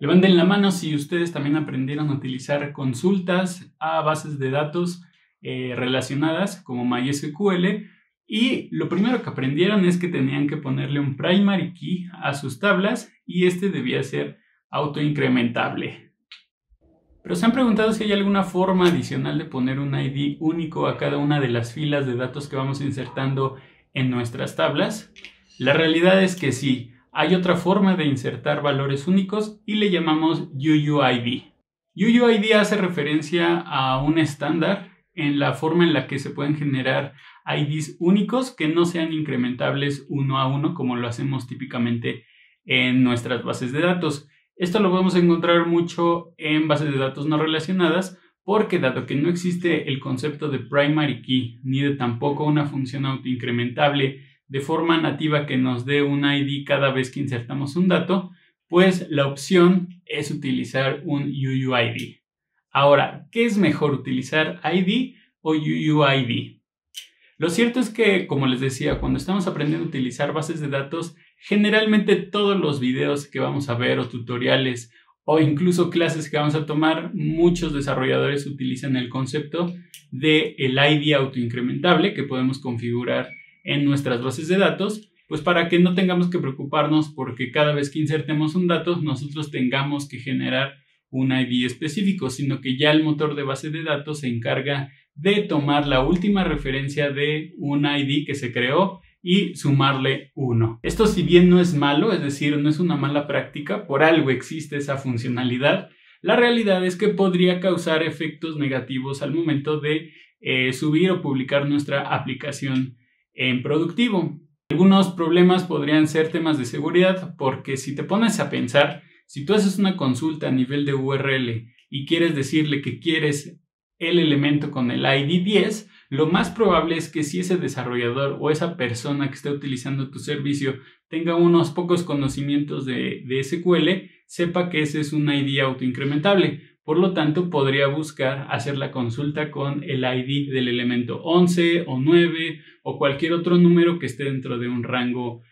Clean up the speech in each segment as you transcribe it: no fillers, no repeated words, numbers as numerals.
Levanten la mano si ustedes también aprendieron a utilizar consultas a bases de datos relacionadas como MySQL, y lo primero que aprendieron es que tenían que ponerle un primary key a sus tablas y este debía ser autoincrementable. Pero se han preguntado si hay alguna forma adicional de poner un ID único a cada una de las filas de datos que vamos insertando en nuestras tablas. La realidad es que sí. Hay otra forma de insertar valores únicos y le llamamos UUID. UUID hace referencia a un estándar en la forma en la que se pueden generar IDs únicos que no sean incrementables uno a uno como lo hacemos típicamente en nuestras bases de datos. Esto lo vamos a encontrar mucho en bases de datos no relacionadas porque dado que no existe el concepto de primary key ni de tampoco una función autoincrementable de forma nativa que nos dé un ID cada vez que insertamos un dato, pues la opción es utilizar un UUID. Ahora, ¿qué es mejor, utilizar ID o UUID? Lo cierto es que, como les decía, cuando estamos aprendiendo a utilizar bases de datos, generalmente todos los videos que vamos a ver o tutoriales o incluso clases que vamos a tomar, muchos desarrolladores utilizan el concepto de el ID autoincrementable que podemos configurar en nuestras bases de datos, pues para que no tengamos que preocuparnos porque cada vez que insertemos un dato nosotros tengamos que generar un ID específico, sino que ya el motor de base de datos se encarga de tomar la última referencia de un ID que se creó y sumarle 1. Esto, si bien no es malo, es decir, no es una mala práctica, por algo existe esa funcionalidad, la realidad es que podría causar efectos negativos al momento de subir o publicar nuestra aplicación en productivo. Algunos problemas podrían ser temas de seguridad, porque si te pones a pensar, si tú haces una consulta a nivel de URL y quieres decirle que quieres el elemento con el ID 10, lo más probable es que si ese desarrollador o esa persona que está utilizando tu servicio tenga unos pocos conocimientos de SQL, sepa que ese es un ID autoincrementable. Por lo tanto, podría buscar hacer la consulta con el ID del elemento 11 o 9 o cualquier otro número que esté dentro de un rango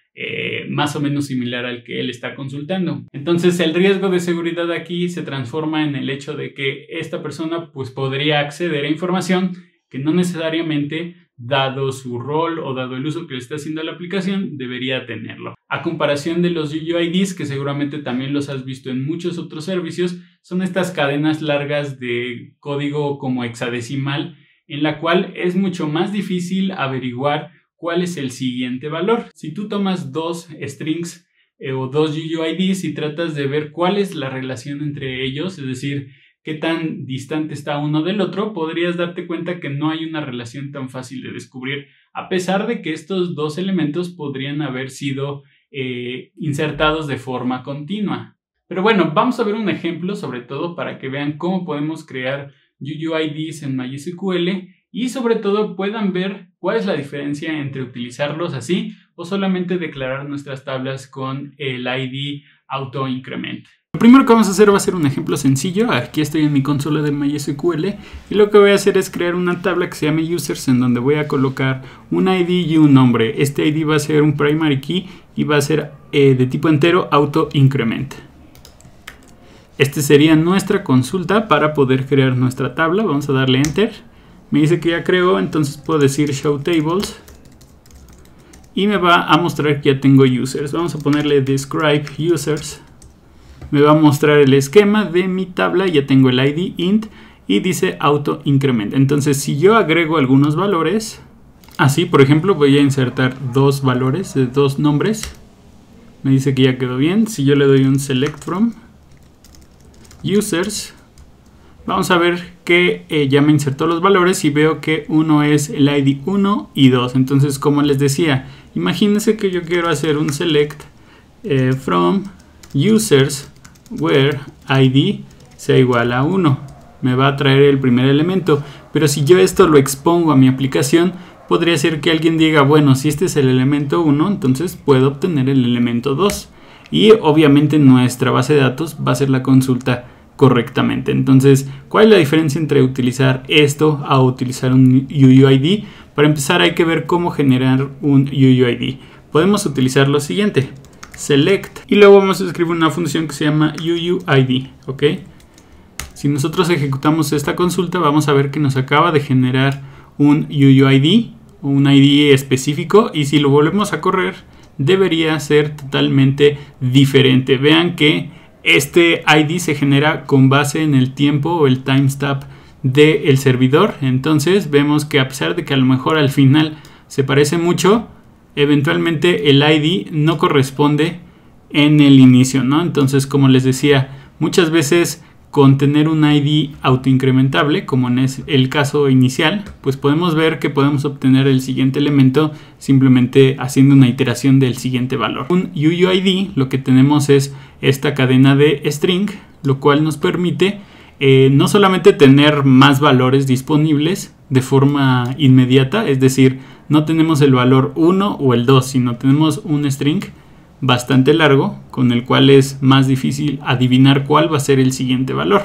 más o menos similar al que él está consultando. Entonces, el riesgo de seguridad aquí se transforma en el hecho de que esta persona pues, podría acceder a información que no necesariamente, dado su rol o dado el uso que le está haciendo a la aplicación, debería tenerlo. A comparación de los UUIDs, que seguramente también los has visto en muchos otros servicios, son estas cadenas largas de código como hexadecimal, en la cual es mucho más difícil averiguar cuál es el siguiente valor. Si tú tomas dos strings o dos UUIDs y tratas de ver cuál es la relación entre ellos, es decir, qué tan distante está uno del otro, podrías darte cuenta que no hay una relación tan fácil de descubrir, a pesar de que estos dos elementos podrían haber sido insertados de forma continua. Pero bueno, vamos a ver un ejemplo, sobre todo para que vean cómo podemos crear UUIDs en MySQL y sobre todo puedan ver cuál es la diferencia entre utilizarlos así o solamente declarar nuestras tablas con el ID autoincrement. Lo primero que vamos a hacer va a ser un ejemplo sencillo. Aquí estoy en mi consola de MySQL y lo que voy a hacer es crear una tabla que se llame users, en donde voy a colocar un ID y un nombre. Este ID va a ser un primary key y va a ser de tipo entero autoincrement. Este sería nuestra consulta para poder crear nuestra tabla. Vamos a darle enter. Me dice que ya creó, entonces puedo decir show tables y me va a mostrar que ya tengo users. Vamos a ponerle describe users. Me va a mostrar el esquema de mi tabla, ya tengo el ID int y dice auto increment. Entonces, si yo agrego algunos valores, así por ejemplo voy a insertar dos valores de dos nombres, me dice que ya quedó bien. Si yo le doy un select from users, vamos a ver que ya me insertó los valores y veo que uno es el ID 1 y 2. Entonces, como les decía, imagínense que yo quiero hacer un select from users where ID sea igual a 1. Me va a traer el primer elemento, pero si yo esto lo expongo a mi aplicación, podría ser que alguien diga, bueno, si este es el elemento 1, entonces puedo obtener el elemento 2. Y obviamente nuestra base de datos va a hacer la consulta correctamente. Entonces, ¿cuál es la diferencia entre utilizar esto a utilizar un UUID? Para empezar hay que ver cómo generar un UUID. Podemos utilizar lo siguiente. select y luego vamos a escribir una función que se llama UUID, ¿ok? Si nosotros ejecutamos esta consulta, vamos a ver que nos acaba de generar un UUID, un ID específico, y si lo volvemos a correr, debería ser totalmente diferente. Vean que este ID se genera con base en el tiempo o el timestamp del servidor. Entonces vemos que a pesar de que a lo mejor al final se parece mucho, eventualmente el ID no corresponde en el inicio, ¿no? Entonces, como les decía, muchas veces con tener un ID autoincrementable, como en el caso inicial, pues podemos ver que podemos obtener el siguiente elemento simplemente haciendo una iteración del siguiente valor. Un UUID, lo que tenemos es esta cadena de string, lo cual nos permite no solamente tener más valores disponibles de forma inmediata, es decir, no tenemos el valor 1 o el 2, sino tenemos un string bastante largo con el cual es más difícil adivinar cuál va a ser el siguiente valor.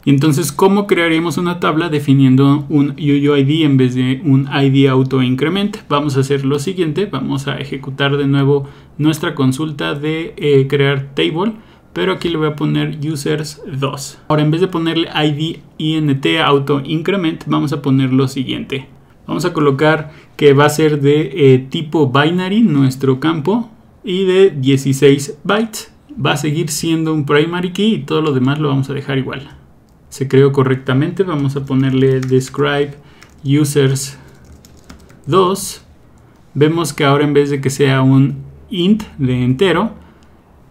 Y entonces, ¿cómo crearíamos una tabla definiendo un UUID en vez de un ID auto increment? Vamos a hacer lo siguiente, vamos a ejecutar de nuevo nuestra consulta de crear table, pero aquí le voy a poner users 2. Ahora, en vez de ponerle ID int auto increment, vamos a poner lo siguiente. Vamos a colocar que va a ser de tipo binary nuestro campo y de 16 bytes. Va a seguir siendo un primary key y todo lo demás lo vamos a dejar igual. Se creó correctamente. Vamos a ponerle describe users 2. Vemos que ahora en vez de que sea un int de entero,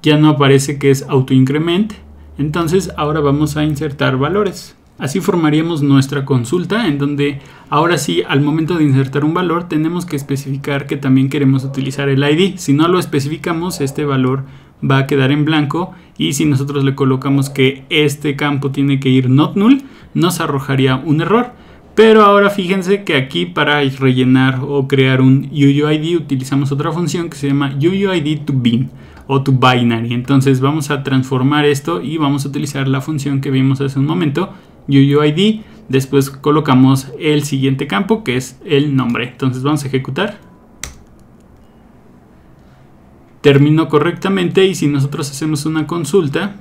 ya no aparece que es autoincrement. Entonces ahora vamos a insertar valores. Así formaríamos nuestra consulta, en donde ahora sí, al momento de insertar un valor, tenemos que especificar que también queremos utilizar el ID. Si no lo especificamos, este valor va a quedar en blanco, y si nosotros le colocamos que este campo tiene que ir not null, nos arrojaría un error. Pero ahora fíjense que aquí, para rellenar o crear un UUID, utilizamos otra función que se llama UUID to bin o to binary. Entonces vamos a transformar esto y vamos a utilizar la función que vimos hace un momento, UUID. Después colocamos el siguiente campo, que es el nombre. Entonces vamos a ejecutar. Terminó correctamente, y si nosotros hacemos una consulta,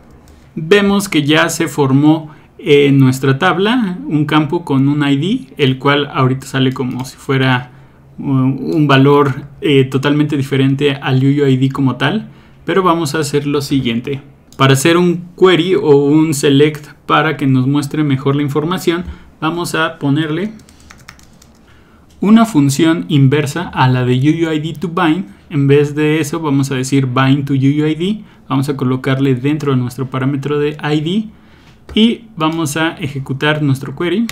vemos que ya se formó en nuestra tabla un campo con un ID, el cual ahorita sale como si fuera un valor totalmente diferente al UUID como tal. Pero vamos a hacer lo siguiente. Para hacer un query o un select para que nos muestre mejor la información, vamos a ponerle una función inversa a la de UUID to bind. En vez de eso vamos a decir bind to UUID. Vamos a colocarle dentro de nuestro parámetro de ID y vamos a ejecutar nuestro query.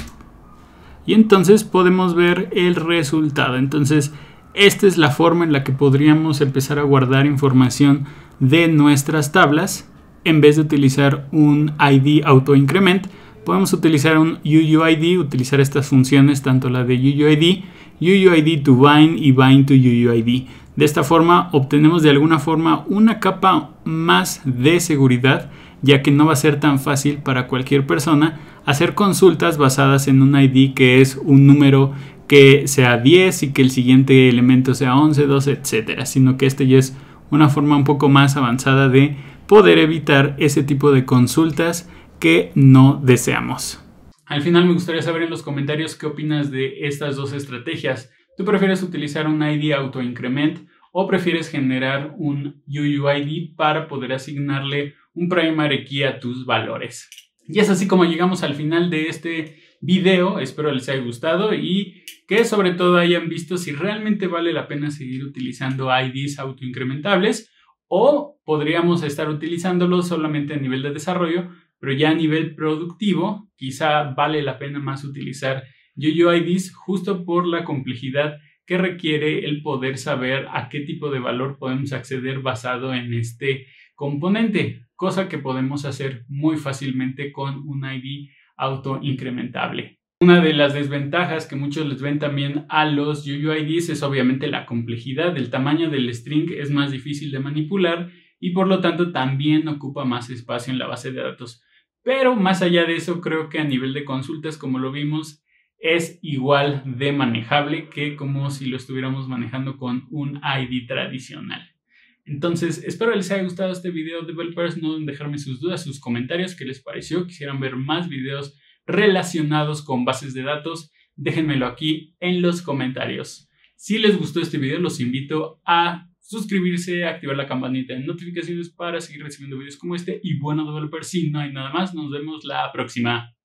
Y entonces podemos ver el resultado. Entonces, esta es la forma en la que podríamos empezar a guardar información de nuestras tablas. En vez de utilizar un ID autoincrement, podemos utilizar un UUID, utilizar estas funciones, tanto la de UUID, UUID to bind y bind to UUID. De esta forma obtenemos de alguna forma una capa más de seguridad, ya que no va a ser tan fácil para cualquier persona hacer consultas basadas en un ID que es un número que sea 10 y que el siguiente elemento sea 11, 12, etcétera, sino que este ya es una forma un poco más avanzada de poder evitar ese tipo de consultas que no deseamos. Al final me gustaría saber en los comentarios qué opinas de estas dos estrategias. ¿Tú prefieres utilizar un ID autoincrement o prefieres generar un UUID para poder asignarle un primary key a tus valores? Y es así como llegamos al final de este video. Espero les haya gustado y que sobre todo hayan visto si realmente vale la pena seguir utilizando IDs autoincrementables, o podríamos estar utilizándolos solamente a nivel de desarrollo, pero ya a nivel productivo quizá vale la pena más utilizar UUIDs, justo por la complejidad que requiere el poder saber a qué tipo de valor podemos acceder basado en este componente, cosa que podemos hacer muy fácilmente con un ID autoincrementable. Una de las desventajas que muchos les ven también a los UUIDs es obviamente la complejidad. El tamaño del string es más difícil de manipular y por lo tanto también ocupa más espacio en la base de datos. Pero más allá de eso, creo que a nivel de consultas, como lo vimos, es igual de manejable que como si lo estuviéramos manejando con un ID tradicional. Entonces, espero les haya gustado este video, developers. No duden en dejarme sus dudas, sus comentarios, qué les pareció. Quisieran ver más videos relacionados con bases de datos, déjenmelo aquí en los comentarios. Si les gustó este video, los invito a suscribirse, activar la campanita de notificaciones para seguir recibiendo videos como este. Y bueno, developers, si no hay nada más, nos vemos la próxima.